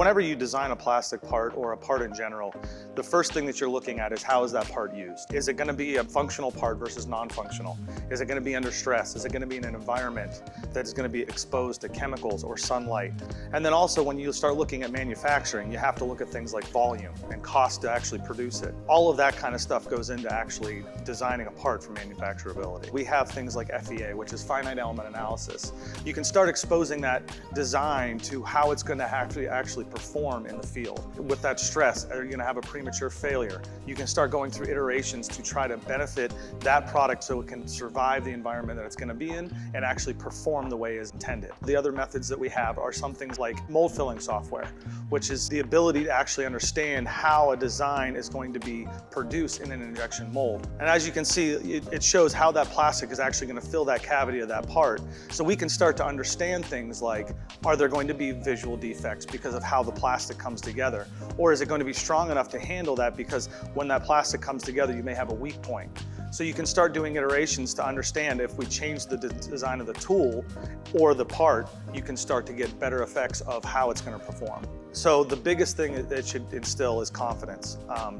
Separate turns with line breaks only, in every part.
Whenever you design a plastic part or a part in general, the first thing that you're looking at is how is that part used? Is it going to be a functional part versus non-functional? Is it going to be under stress? Is it going to be in an environment that is going to be exposed to chemicals or sunlight? And then also when you start looking at manufacturing, you have to look at things like volume and cost to actually produce it. All of that kind of stuff goes into actually designing a part for manufacturability. We have things like FEA, which is finite element analysis. You can start exposing that design to how it's going to actually perform in the field. With that stress, are you going to have a premature failure? You can start going through iterations to try to benefit that product so it can survive the environment that it's going to be in and actually perform the way is intended. The other methods that we have are some things like mold filling software, which is the ability to actually understand how a design is going to be produced in an injection mold. And as you can see, it shows how that plastic is actually going to fill that cavity of that part. So we can start to understand things like, are there going to be visual defects because of how the plastic comes together? Or is it going to be strong enough to handle that because when that plastic comes together, you may have a weak point. So you can start doing iterations to understand if we change the design of the tool or the part, you can start to get better effects of how it's going to perform. So the biggest thing it should instill is confidence.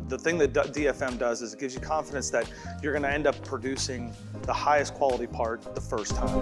The thing that DFM does is it gives you confidence that you're going to end up producing the highest quality part the first time.